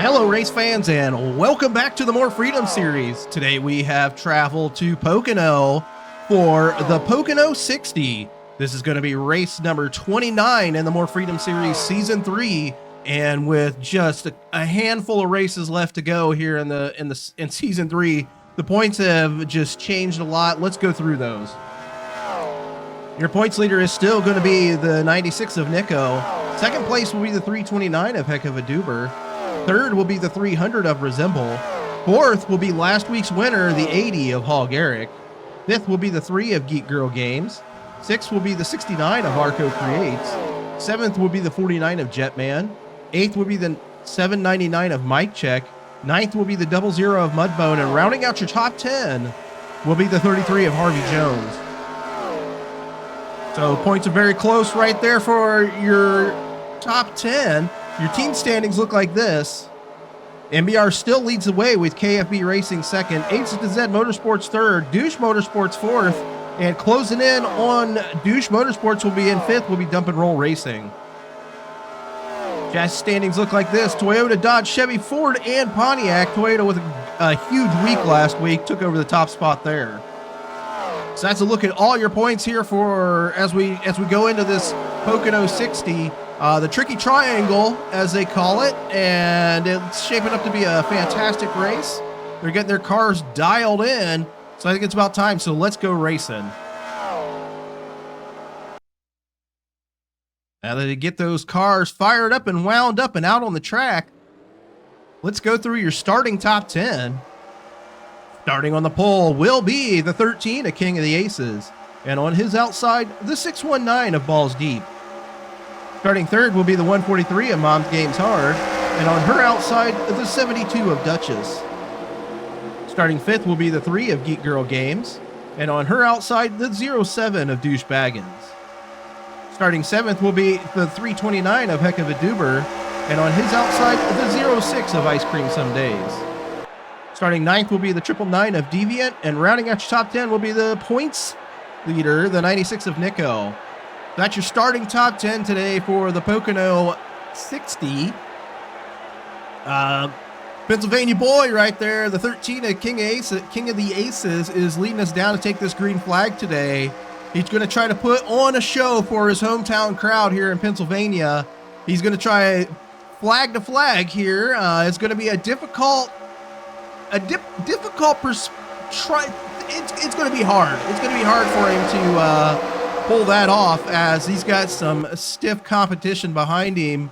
Hello race fans and welcome back to the More Freedom series. Today we have traveled to Pocono for the Pocono 60. This is going to be race number 29 in the More Freedom series season 3, and with just a handful of races left to go here in season 3, the points have just changed a lot. Let's go through those. Your points leader is still going to be the 96 of Nico. Second place will be the 329 of Heck of a Duber. Third will be the 300 of Resemble. Fourth will be last week's winner, the 80 of Hall Garrick. Fifth will be the 3 of Geek Girl Games. Sixth will be the 69 of Arco Creates. Seventh will be the 49 of Jetman. Eighth will be the 799 of Mike Check. Ninth will be the 00 of Mudbone. And rounding out your top 10 will be the 33 of Harvey Jones. So points are very close right there for your top 10. Your team standings look like this. MBR still leads the way with KFB Racing second, H to Z Motorsports third, Douche Motorsports fourth, and closing in on Douche Motorsports will be in fifth, will be Dump and Roll Racing. Jazz standings look like this. Toyota, Dodge, Chevy, Ford, and Pontiac. Toyota with a huge week last week, took over the top spot there. So that's a look at all your points here for as we go into this Pocono 60. The tricky triangle, as they call it, and it's shaping up to be a fantastic race. They're getting their cars dialed in, so I think it's about time. So let's go racing. Now that they get those cars fired up and wound up and out on the track, let's go through your starting top 10. Starting on the pole will be the 13 of King of the Aces, and on his outside, the 619 of Balls Deep. Starting third will be the 143 of Mom's Games Hard, and on her outside, the 72 of Duchess. Starting fifth will be the 3 of Geek Girl Games, and on her outside, the 07 of Douche Baggins. Starting seventh will be the 329 of Heck of a Duber, and on his outside, the 06 of Ice Cream Some Days. Starting ninth will be the 999 of Deviant, and rounding out your top 10 will be the points leader, the 96 of Nico. That's your starting top 10 today for the Pocono 60. Pennsylvania boy right there, the 13 of King of the Aces, is leading us down to take this green flag today. He's going to try to put on a show for his hometown crowd here in Pennsylvania. He's going to try flag to flag here. It's going to be it's going to be hard. It's going to be hard for him to pull that off, as he's got some stiff competition behind him,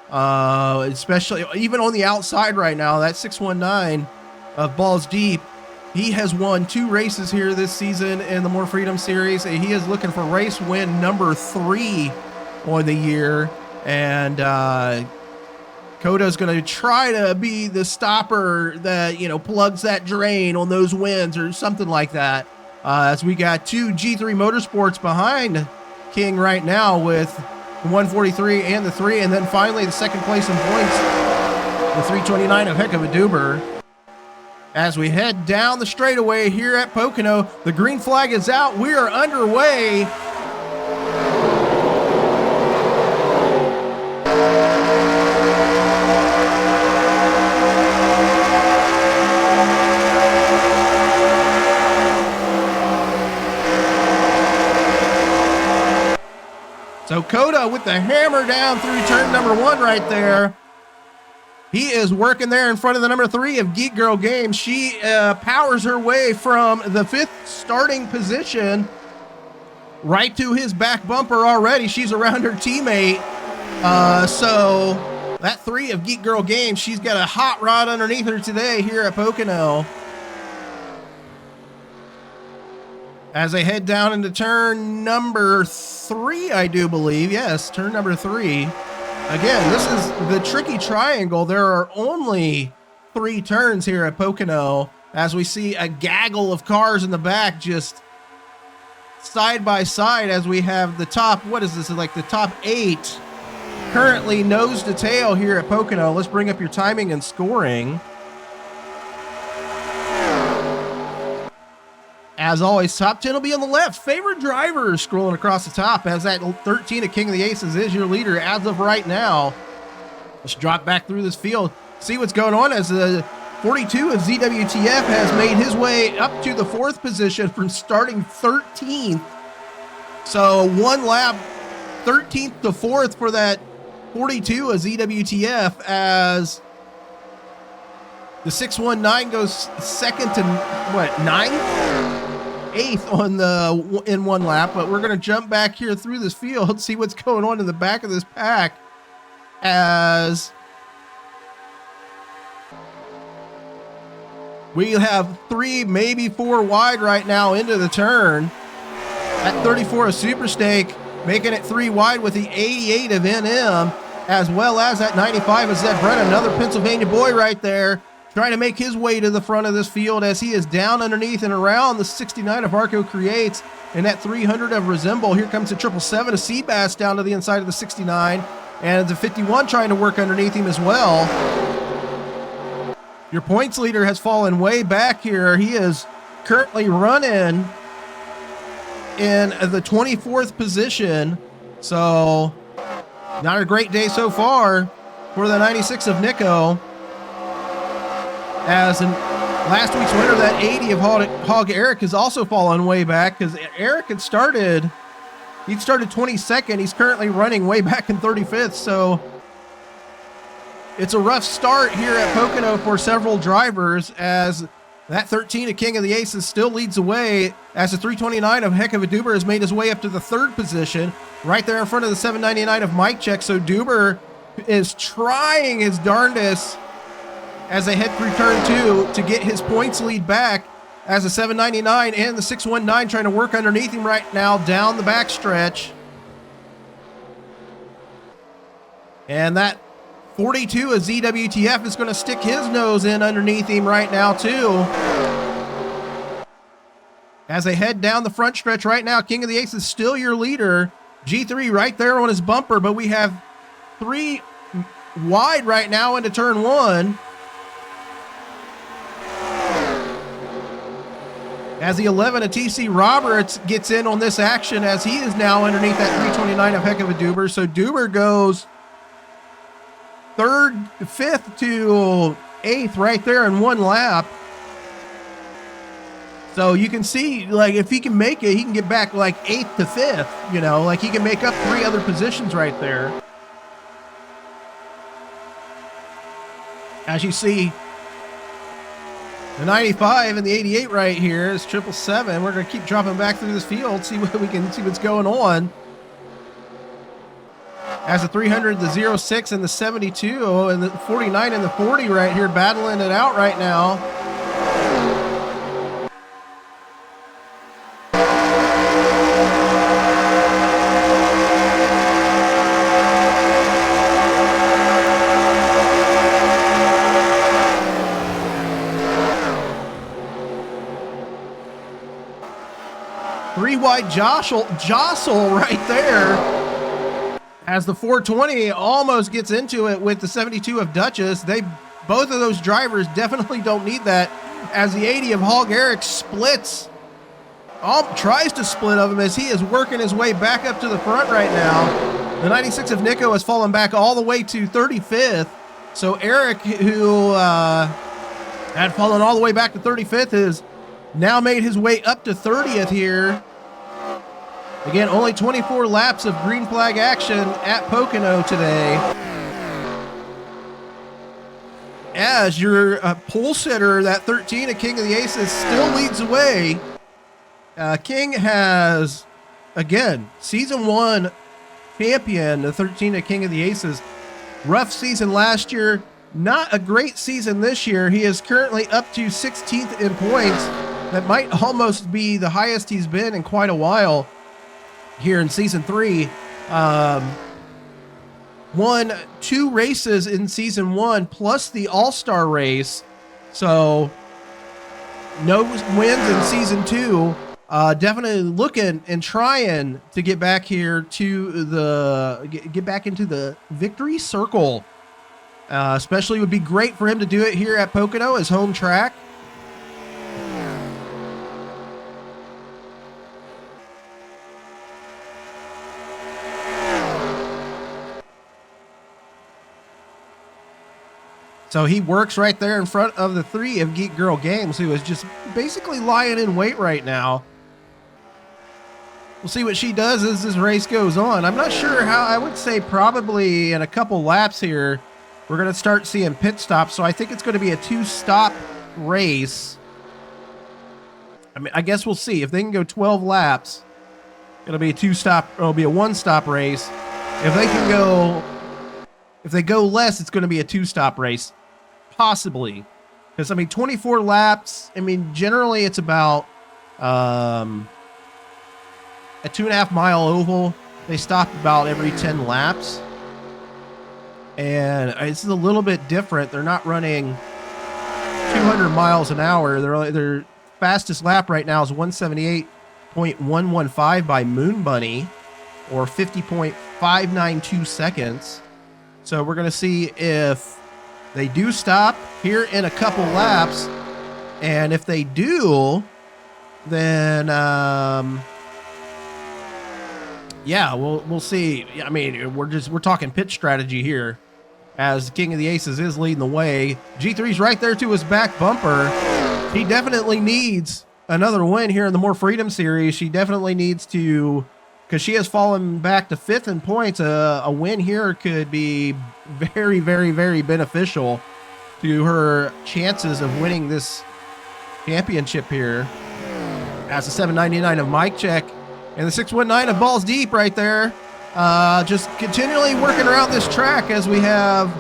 especially even on the outside right now. That 619 of Balls Deep, he has won 2 races here this season in the More Freedom series. He is looking for race win number 3 on the year, and Coda's going to try to be the stopper that, plugs that drain on those wins or something like that. As we got 2 G3 Motorsports behind King right now with the 143 and the 3, and then finally the second place in points, the 329 of Heck of a Duber. As we head down the straightaway here at Pocono, the green flag is out. We are underway. So Coda with the hammer down through turn number 1 right there. He is working there in front of the number 3 of Geek Girl Games. She powers her way from the 5th starting position right to his back bumper already. She's around her teammate. So that 3 of Geek Girl Games, she's got a hot rod underneath her today here at Pocono. As they head down into turn number 3, I do believe. Yes, turn number 3. Again, this is the tricky triangle. There are only 3 turns here at Pocono, as we see a gaggle of cars in the back just side by side, as we have the top, what is this, like the top 8 currently nose to tail here at Pocono. Let's bring up your timing and scoring. As always, top 10 will be on the left. Favorite drivers scrolling across the top, as that 13 of King of the Aces is your leader as of right now. Let's drop back through this field. see what's going on as the 42 of ZWTF has made his way up to the 4th position from starting 13th. So 1 lap, 13th to 4th for that 42 of ZWTF, as the 619 goes second to what, 9th, 8th on the in 1 lap. But we're going to jump back here through this field, see what's going on in the back of this pack, as we have 3, maybe 4 wide right now into the turn. At 34 of Superstake, making it 3 wide with the 88 of NM, as well as at 95 of Zed Brett, another Pennsylvania boy right there, trying to make his way to the front of this field as he is down underneath and around the 69 of Arco Creates, and that 300 of Resemble. Here comes the 777 of Seabass down to the inside of the 69, and the 51 trying to work underneath him as well. Your points leader has fallen way back here. He is currently running in the 24th position, so not a great day so far for the 96 of Nico. As in last week's winner, that 80 of Hog Eric has also fallen way back, because Eric had started 22nd. He's currently running way back in 35th, so it's a rough start here at Pocono for several drivers, as that 13 of King of the Aces still leads the way, as the 329 of Heck of a Duber has made his way up to the 3rd position, right there in front of the 799 of Mike Check. So Duber is trying his darndest as they head through turn 2 to get his points lead back, as the 799 and the 619 trying to work underneath him right now down the backstretch. And that 42 of ZWTF is going to stick his nose in underneath him right now too, as they head down the front stretch right now. King of the Aces is still your leader. G3 right there on his bumper, but we have 3 wide right now into turn 1. As the 11 of TC Roberts gets in on this action, as he is now underneath that 329 of Heck of a Duber. So Duber goes 3rd, 5th to 8th right there in 1 lap. So you can see, like, if he can make it, he can get back like 8th to 5th, you know, like he can make up 3 other positions right there. As you see, the 95 and the 88 right here is 777. We're going to keep dropping back through this field, see what we can see what's going on. As the 300, the 06 and the 72 and the 49 and the 40 right here battling it out right now. Wide jostle right there, as the 420 almost gets into it with the 72 of Duchess. Both of those drivers definitely don't need that, as the 80 of Hog Eric splits, tries to split of him as he is working his way back up to the front right now. The 96 of Nico has fallen back all the way to 35th. So Eric, who had fallen all the way back to 35th, has now made his way up to 30th here. Again, only 24 laps of green flag action at Pocono today, as your pole sitter, that 13 of King of the Aces, still leads the way. King has, again, season 1 champion, the 13 of King of the Aces. Rough season last year, not a great season this year. He is currently up to 16th in points. That might almost be the highest he's been in quite a while here in season 3. Won 2 races in season 1 plus the All-Star race. So no wins in season 2. Definitely looking and trying to get back here to get back into the victory circle. Especially would be great for him to do it here at Pocono, his home track. So he works right there in front of the 3 of Geek Girl Games, who is just basically lying in wait right now. We'll see what she does as this race goes on. I'm not sure how. I would say probably in a couple laps here, we're going to start seeing pit stops. So I think it's going to be a 2-stop race. I mean, I guess we'll see. If they can go 12 laps, it'll be a 2-stop. It'll be a 1-stop race. If they go less, it's going to be a 2-stop race. Possibly. Because, I mean, 24 laps, I mean, generally it's about a 2.5 mile oval. They stop about every 10 laps. And it's a little bit different. They're not running 200 miles an hour. Their fastest lap right now is 178.115 by Moon Bunny, or 50.592 seconds. So we're going to see if they do stop here in a couple laps. And if they do, then yeah, we'll see. I mean, we're talking pitch strategy here, as King of the Aces is leading the way. G3's right there to his back bumper. He definitely needs another win here in the More Freedom Series. She definitely needs to, because she has fallen back to 5th in points. A win here could be very, very, very beneficial to her chances of winning this championship here. As the 799 of Mike Check and the 619 of Balls Deep right there. Just continually working around this track as we have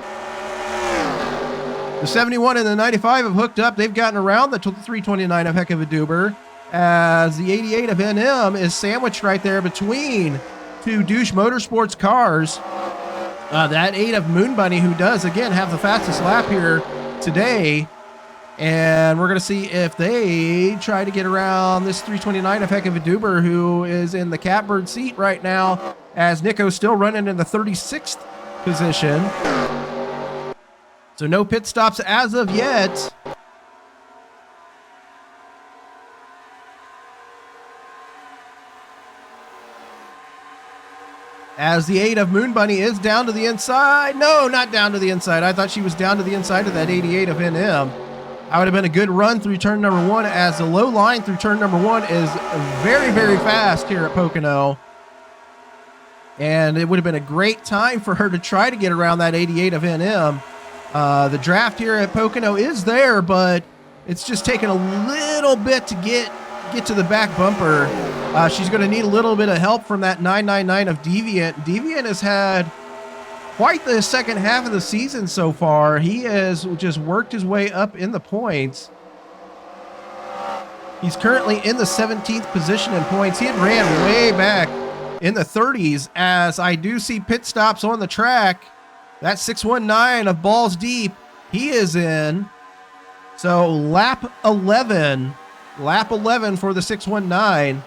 the 71 and the 95 have hooked up. They've gotten around the 329 of Heck of a Doober, as the 88 of NM is sandwiched right there between 2 Douche Motorsports cars. That 8 of Moon Bunny, who does, again, have the fastest lap here today. And we're going to see if they try to get around this 329 of Heck of a Doober, who is in the catbird seat right now, as Nico's still running in the 36th position. So no pit stops as of yet. As the 8 of Moon Bunny is down to the inside. No, not down to the inside. I thought she was down to the inside of that 88 of NM. I would have been a good run through turn number 1, as the low line through turn number 1 is very, very fast here at Pocono. And it would have been a great time for her to try to get around that 88 of NM. The draft here at Pocono is there, but it's just taking a little bit to get to the back bumper. She's going to need a little bit of help from that 999 of Deviant. Deviant has had quite the second half of the season so far. He has just worked his way up in the points. He's currently in the 17th position in points. He had ran way back in the 30s, as I do see pit stops on the track. That 619 of Balls Deep, he is in. So lap 11 for the 619.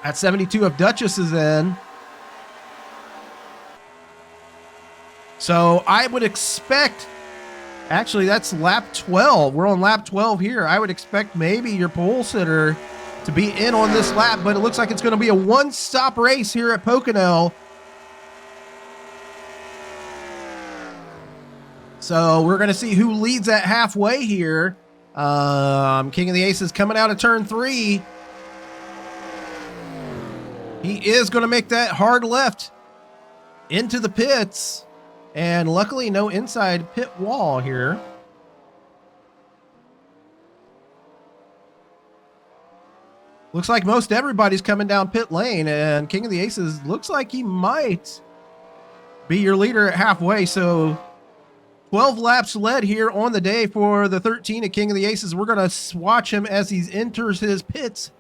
At 72 of Duchess is in. So I would expect, actually that's lap 12. We're on lap 12 here. I would expect maybe your pole sitter to be in on this lap, but it looks like it's going to be a 1-stop race here at Pocono. So we're going to see who leads at halfway here. King of the Aces coming out of turn 3. He is going to make that hard left into the pits. And luckily, no inside pit wall here. Looks like most everybody's coming down pit lane, and King of the Aces looks like he might be your leader at halfway. So 12 laps led here on the day for the 13 at King of the Aces. We're going to watch him as he enters his pits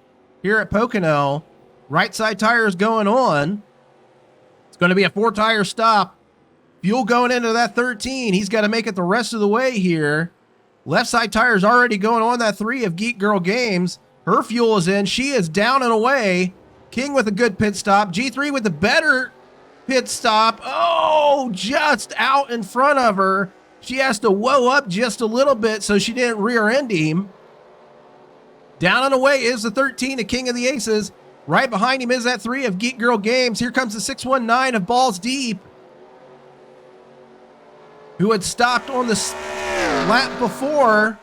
here at Pocono. Right side tires going on. It's going to be a 4-tire stop. Fuel going into that 13. He's got to make it the rest of the way here. Left side tire's already going on that 3 of Geek Girl Games. Her fuel is in. She is down and away. King with a good pit stop. G3 with the better pit stop. Oh, just out in front of her. She has to whoa up just a little bit so she didn't rear end him. Down and away is the 13 of King of the Aces. Right behind him is that 3 of Geek Girl Games. Here comes the 619 of Balls Deep. who had stopped on the lap before.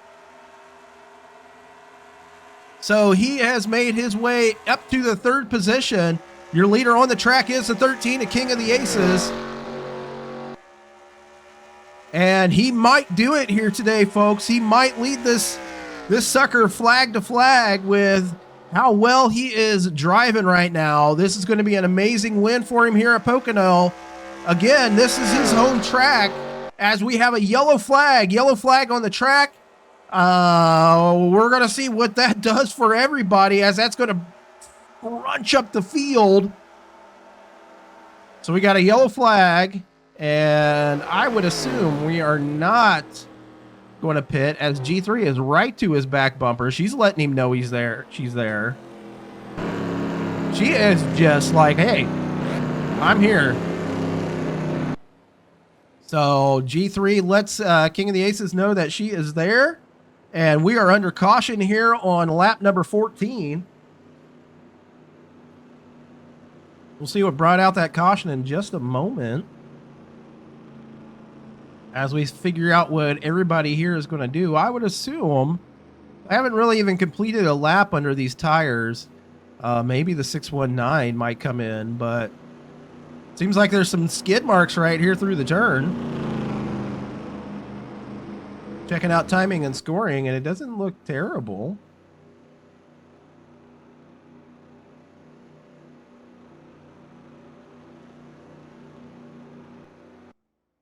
So he has made his way up to the 3rd position. Your leader on the track is the 13, the King of the Aces. And he might do it here today, folks. He might lead this sucker flag to flag with how well he is driving right now. This is going to be an amazing win for him here at Pocono. Again, this is his home track as we have a yellow flag on the track. We're going to see what that does for everybody as that's going to crunch up the field. So we got a yellow flag, and I would assume we are not going to pit as G3 is right to his back bumper. She's letting him know he's there. She's there. She is just like, hey, I'm here. So G3 lets King of the Aces know that she is there. And we are under caution here on lap number 14. We'll see what brought out that caution in just a moment, as we figure out what everybody here is going to do. I would assume, I haven't really even completed a lap under these tires. Maybe the 619 might come in, but it seems like there's some skid marks right here through the turn. Checking out timing and scoring, and it doesn't look terrible.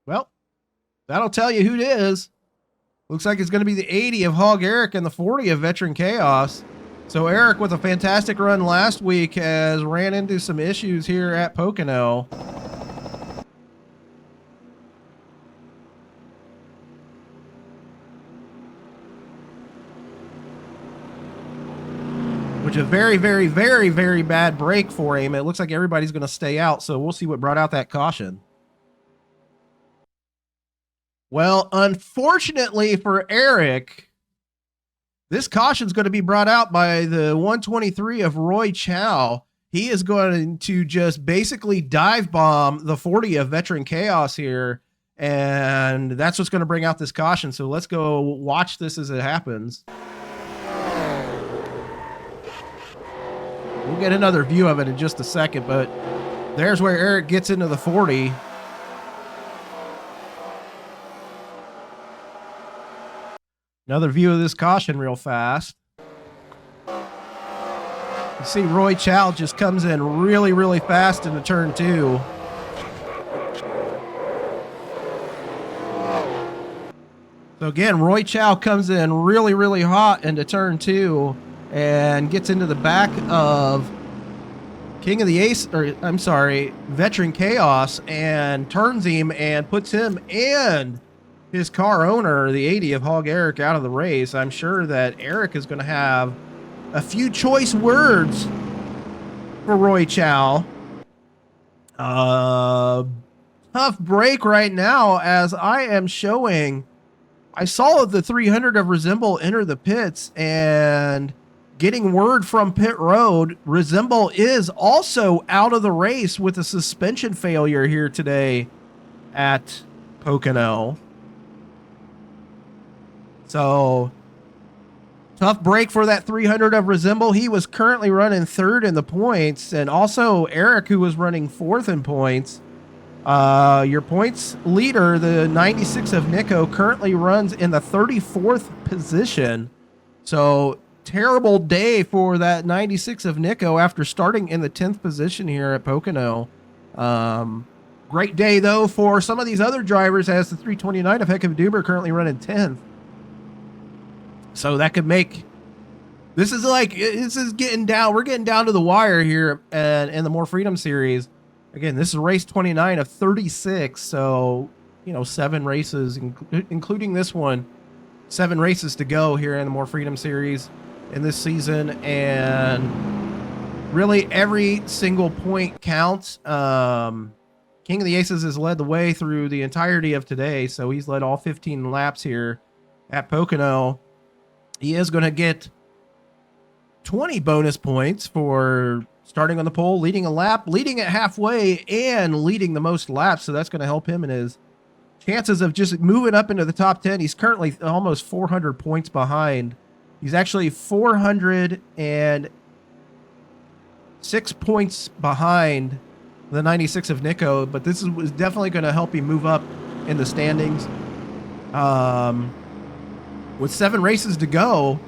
Well, that'll tell you who it is. Looks like it's going to be the 80 of Hog Eric and the 40 of Veteran Chaos. So Eric, with a fantastic run last week, has ran into some issues here at Pocono. Which is a very, very, very, very bad break for him. It looks like everybody's going to stay out, so we'll see what brought out that caution. Well, unfortunately for Eric, this caution is going to be brought out by the 123 of Roy Chow. He is going to just basically dive bomb the 40 of Veteran Chaos here, and that's what's going to bring out this caution. So let's go watch this as it happens. We'll get another view of it in just a second, but there's where Eric gets into the 40. Another view of this caution real fast. You see Roy Chow just comes in really, really fast into turn 2. So again, Roy Chow comes in really, really hot into turn 2 and gets into the back of King of the Ace, or I'm sorry, Veteran Chaos, and turns him and puts him and his car owner, the 80 of Hog Eric, out of the race. I'm sure that Eric is going to have a few choice words for Roy Chow. Tough break right now as I am showing. I saw the 300 of Resemble enter the pits, and getting word from pit road, Resemble is also out of the race with a suspension failure here today at Pocono. So tough break for that 300 of Resemble. He was currently running 3rd in the points, and also Eric, who was running 4th in points. Your points leader, the 96 of Nico, currently runs in the 34th position. So terrible day for that 96 of Nico after starting in the 10th position here at Pocono. Great day, though, for some of these other drivers, as the 329 of Heck of a Duber currently running 10th. So that could make... This is getting down. We're getting down to the wire here in the More Freedom series. Again, this is race 29 of 36. So, 7 races, including this one. 7 races to go here in the More Freedom series in this season. And really every single point counts. King of the Aces has led the way through the entirety of today. So he's led all 15 laps here at Pocono. He is going to get 20 bonus points for starting on the pole, leading a lap, leading at halfway, and leading the most laps. So that's going to help him in his chances of just moving up into the top 10. He's currently almost 400 points behind. He's actually 406 points behind the 96 of Nico, but this is definitely going to help him move up in the standings. With 7 races to go,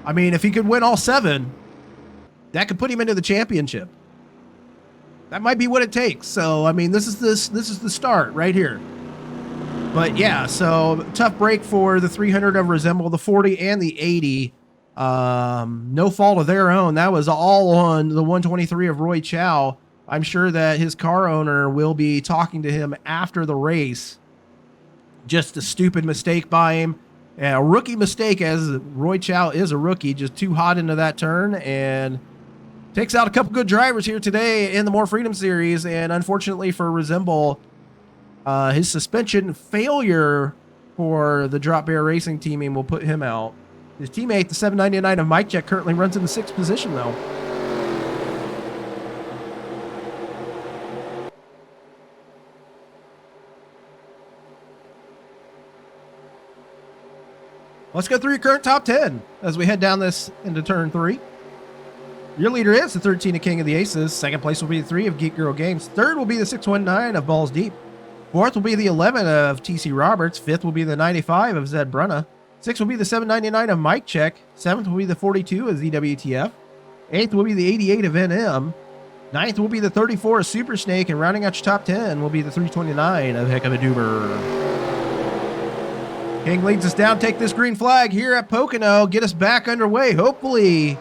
I mean, if he could win all 7, that could put him into the championship. That might be what it takes. So, I mean, this is the start right here. But yeah, so tough break for the 300 of Resemble, the 40 and the 80. No fault of their own. That was all on the 123 of Roy Chow. I'm sure that his car owner will be talking to him after the race. Just a stupid mistake by him. A rookie mistake, as Roy Chow is a rookie, just too hot into that turn and takes out a couple good drivers here today in the More Freedom Series. And unfortunately for Resemble, his suspension failure for the Drop Bear Racing teaming will put him out. His teammate, the 799 of Mike Check, currently runs in the 6th position, though. Let's go through your current top 10 as we head down this into turn 3. Your leader is the 13 of King of the Aces. Second place will be the 3 of Geek Girl Games. Third will be the 619 of Balls Deep. Fourth will be the 11 of TC Roberts. Fifth will be the 95 of Zed Brunna. Sixth will be the 799 of Mike Check. Seventh will be the 42 of ZWTF. Eighth will be the 88 of NM. Ninth will be the 34 of Super Snake. And rounding out your top 10 will be the 329 of Heck of a Doober. King leads us down. Take this green flag here at Pocono. Get us back underway. Hopefully,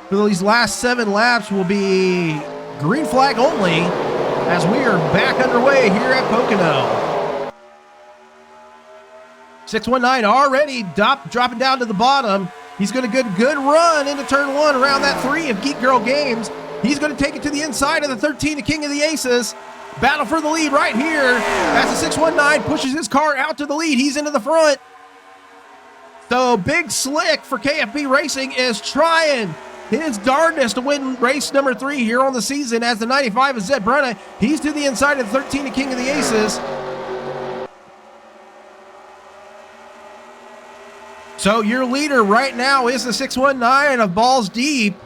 for these last 7 laps will be green flag only as we are back underway here at Pocono. 619 already dropping down to the bottom. He's going to get a good run into turn 1 around that 3 of Geek Girl Games. He's going to take it to the inside of the 13 of King of the Aces. Battle for the lead right here as the 619 pushes his car out to the lead. He's into the front. So Big Slick for KFB Racing is trying his darndest to win race number 3 here on the season as the 95 of Zed Brunna. He's to the inside of the 13 of King of the Aces. So your leader right now is the 619 of Balls Deep.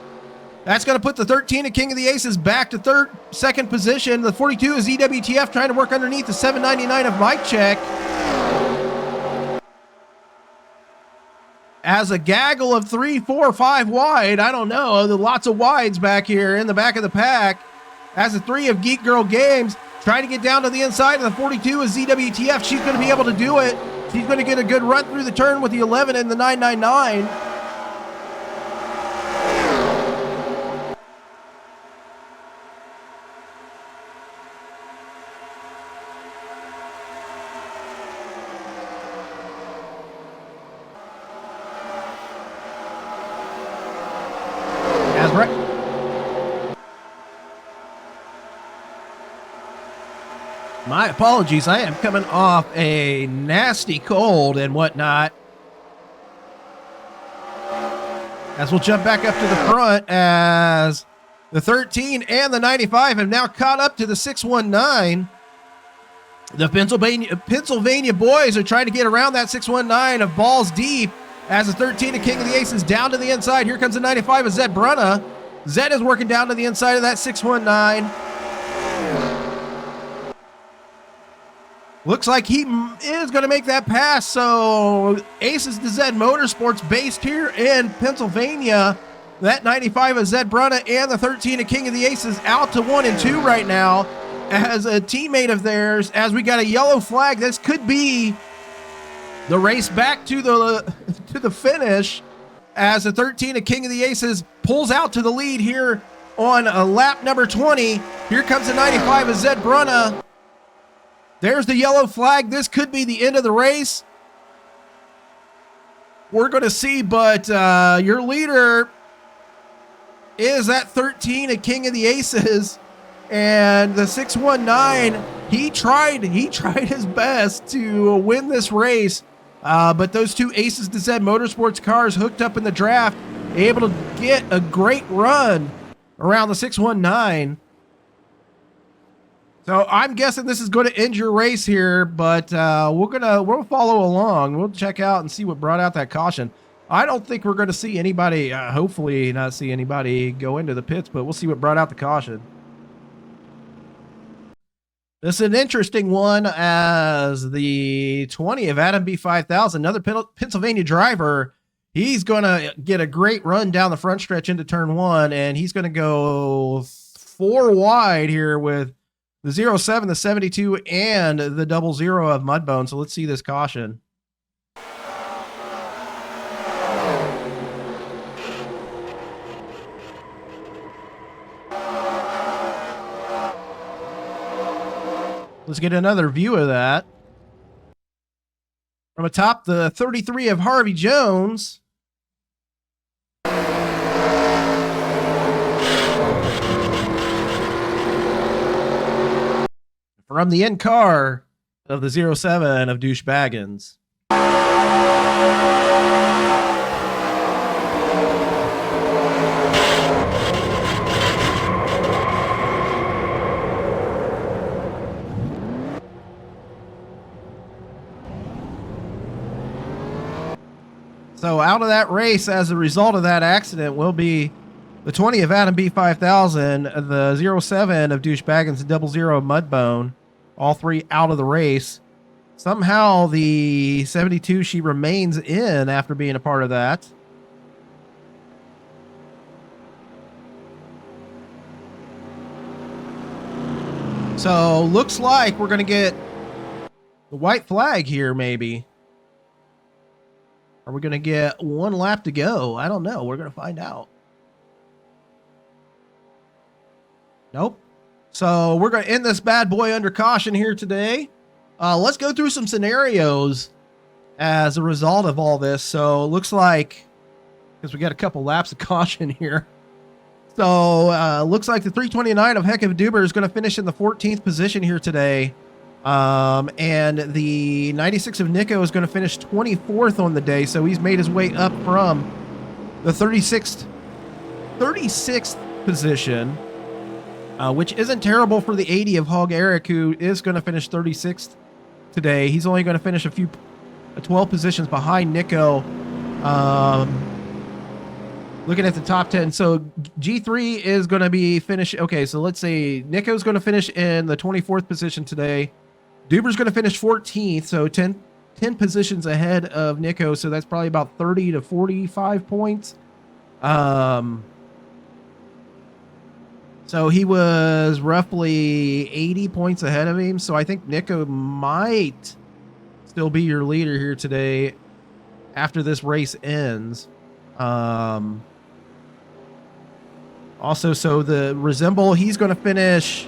That's going to put the 13 of King of the Aces back to second position. The 42 is EWTF trying to work underneath the 799 of Mike Check. As a gaggle of 3, 4, 5 wide, I don't know, lots of wides back here in the back of the pack. As the 3 of Geek Girl Games trying to get down to the inside of the 42 is ZWTF. She's going to be able to do it. She's going to get a good run through the turn with the 11 and the 999. My apologies, I am coming off a nasty cold and whatnot. As we'll jump back up to the front as the 13 and the 95 have now caught up to the 619. The Pennsylvania boys are trying to get around that 619 of Balls Deep as the 13 of King of the Aces down to the inside. Here comes the 95 of Zed Brunna. Zed is working down to the inside of that 619. Looks like he is going to make that pass. So Aces to Zed Motorsports based here in Pennsylvania. That 95 of Zed Brunna and the 13 of King of the Aces out to 1 and 2 right now as a teammate of theirs. As we got a yellow flag, this could be the race back to the finish as the 13 of King of the Aces pulls out to the lead here on lap number 20. Here comes the 95 of Zed Brunna. There's the yellow flag. This could be the end of the race. We're going to see, but your leader is that 13 of King of the Aces. And the 619, he tried his best to win this race. But those two Aces to Zed Motorsports cars hooked up in the draft, able to get a great run around the 619. So I'm guessing this is going to end your race here, but we'll follow along. We'll check out and see what brought out that caution. I don't think we're going to see anybody, hopefully not see anybody go into the pits, but we'll see what brought out the caution. This is an interesting one as the 20 of Adam B5000, another Pennsylvania driver. He's going to get a great run down the front stretch into turn one, and he's going to go 4 wide here with the 07, the 72, and the 00 of Mudbone. So let's see this caution. Let's get another view of that. From atop the 33 of Harvey Jones. From the end car of the 07 of Douche Baggins. So out of that race as a result of that accident will be the 20 of Adam B5000, the 07 of Douche Baggins, the 00 of Mudbone, all 3 out of the race. Somehow the 72, she remains in after being a part of that. So looks like we're going to get the white flag here maybe. Are we going to get 1 lap to go? I don't know. We're going to find out. Nope. So we're going to end this bad boy under caution here today. Let's go through some scenarios as a result of all this. So it looks like, because we got a couple laps of caution here. So looks like the 329 of Heck of a Duber is going to finish in the 14th position here today. And the 96 of Nico is going to finish 24th on the day. So he's made his way up from the 36th position, which isn't terrible for the 80 of Hog Eric, who is going to finish 36th today. He's only going to finish 12 positions behind Nico. Looking at the top 10. So G3 is going to be finished. Okay. So let's say Nico's going to finish in the 24th position today. Duber's going to finish 14th, so 10 positions ahead of Nico, so that's probably about 30 to 45 points. So he was roughly 80 points ahead of him, so I think Nico might still be your leader here today after this race ends. Also, so the Resemble, he's going to finish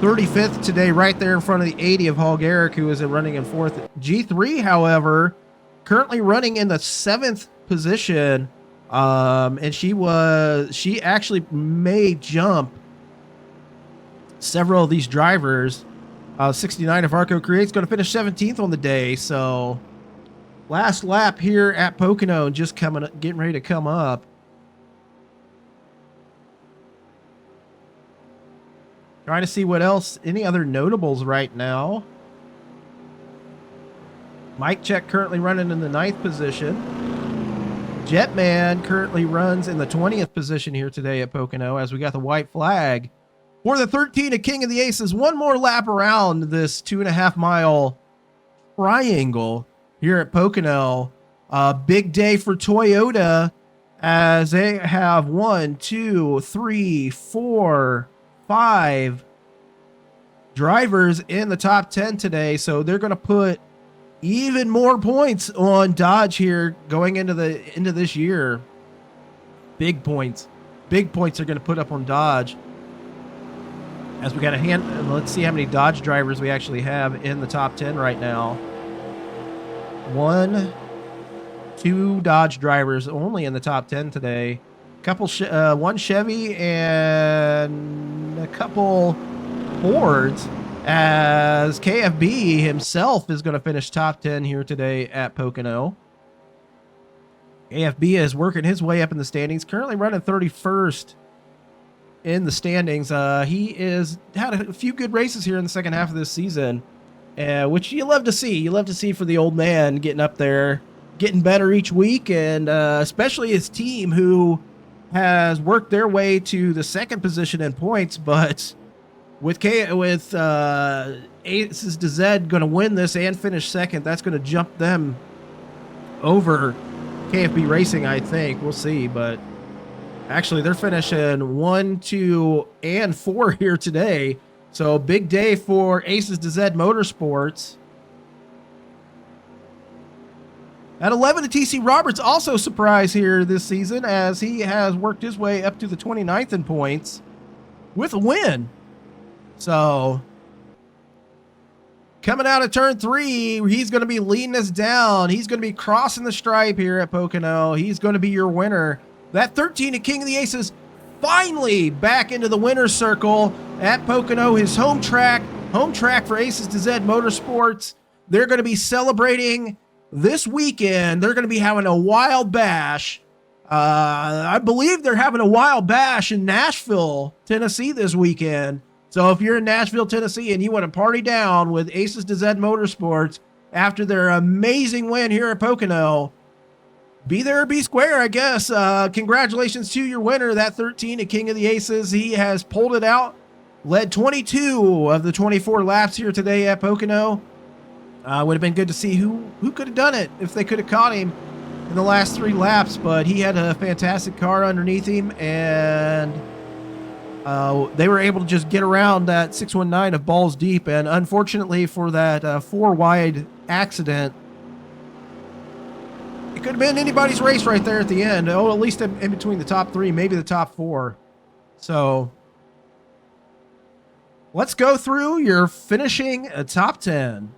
35th today, right there in front of the 80 of Hog Eric, who is running in 4th. G3, however, currently running in the 7th position, and she actually may jump several of these drivers. 69 of Arco Create's going to finish 17th on the day, so last lap here at Pocono, just getting ready to come up. Trying to see what else, any other notables right now. Mike Check currently running in the 9th position. Jetman currently runs in the 20th position here today at Pocono, as we got the white flag for the 13 of King of the Aces. One more lap around this 2.5 mile triangle here at Pocono. Big day for Toyota, as they have 1, 2, 3, 4, 5 drivers in the top 10 today, so they're going to put even more points on Dodge here going into this year. Big points are going to put up on Dodge, as we got let's see how many Dodge drivers we actually have in the top 10 right now. 1, 2 Dodge drivers only in the top 10 today. One Chevy and a couple Fords, as KFB himself is going to finish top 10 here today at Pocono. KFB is working his way up in the standings, currently running 31st in the standings. He had a few good races here in the second half of this season, which you love to see. You love to see for the old man getting up there, getting better each week, and especially his team, who has worked their way to the second position in points. But with Aces DZ going to win this and finish second, that's going to jump them over KFB Racing, I think. We'll see, but actually they're finishing 1, 2, and 4 here today. So big day for Aces DZ Motorsports. At 11, TC Roberts also surprised here this season, as he has worked his way up to the 29th in points with a win. So coming out of turn 3, he's going to be leading us down. He's going to be crossing the stripe here at Pocono. He's going to be your winner. That 13 at King of the Aces finally back into the winner's circle at Pocono, his home track for Aces DZ Motorsports. They're going to be celebrating this weekend. They're going to be having a wild bash. I believe they're having a wild bash in Nashville, Tennessee this weekend. So if you're in Nashville, Tennessee, and you want to party down with Aces DZ Motorsports after their amazing win here at Pocono, be there or be square, I guess. Congratulations to your winner, that 13 at King of the Aces. He has pulled it out, led 22 of the 24 laps here today at Pocono. Would have been good to see who could have done it if they could have caught him in the last 3 laps, but he had a fantastic car underneath him, and they were able to just get around that 619 of balls deep. And unfortunately for that 4-wide accident, it could have been anybody's race right there at the end. Oh, at least in between the top 3, maybe the top 4. So let's go through your finishing top 10.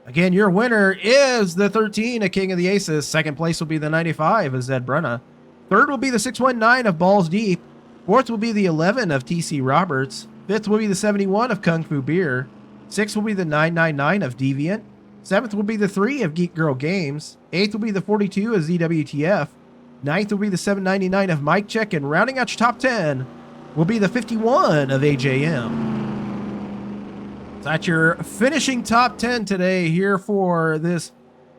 Again, your winner is the 13 at King of the Aces. Second place will be the 95 of Zed Brunna. Third will be the 619 of Balls Deep. Fourth will be the 11 of TC Roberts. Fifth will be the 71 of Kung Fu Beer. Sixth will be the 999 of Deviant. Seventh will be the 3 of Geek Girl Games. Eighth will be the 42 of ZWTF. Ninth will be the 799 of Mike Check. And rounding out your top 10 will be the 51 of AJM. That's your finishing top 10 today here for this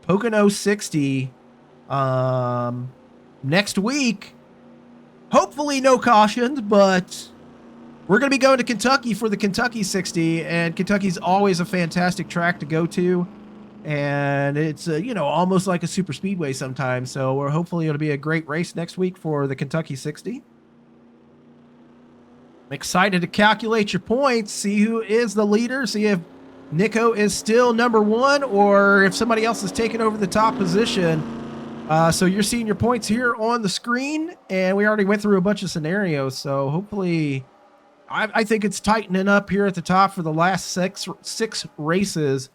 Pocono 60. Next week, hopefully no cautions, but we're going to be going to Kentucky for the Kentucky 60, and Kentucky's always a fantastic track to go to, and it's almost like a super speedway sometimes. So we're hopefully it'll be a great race next week for the Kentucky 60. I'm excited to calculate your points, see who is the leader, see if Nico is still number 1 or if somebody else is taking over the top position. So you're seeing your points here on the screen, and we already went through a bunch of scenarios. So hopefully, I think it's tightening up here at the top for the last six races.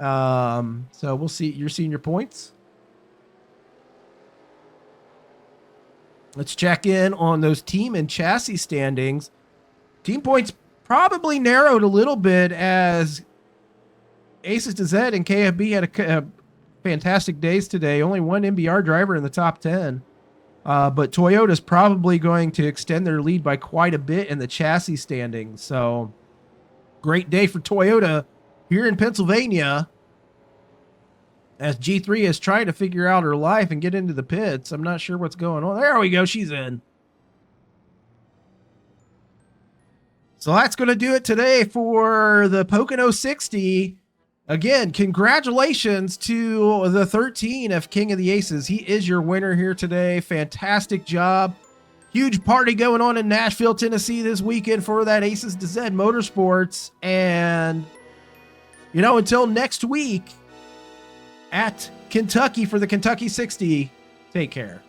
So we'll see. You're seeing your points. Let's check in on those team and chassis standings. Team points probably narrowed a little bit as Aces DZ and KFB had a fantastic days today. Only one MBR driver in the top 10. But Toyota's probably going to extend their lead by quite a bit in the chassis standings. So great day for Toyota here in Pennsylvania, as G3 is trying to figure out her life and get into the pits. I'm not sure what's going on. There we go. She's in. So that's going to do it today for the Pocono 60. Again, congratulations to the 13 of King of the Aces. He is your winner here today. Fantastic job. Huge party going on in Nashville, Tennessee this weekend for that Aces DZ Motorsports. And, until next week at Kentucky for the Kentucky 60, take care.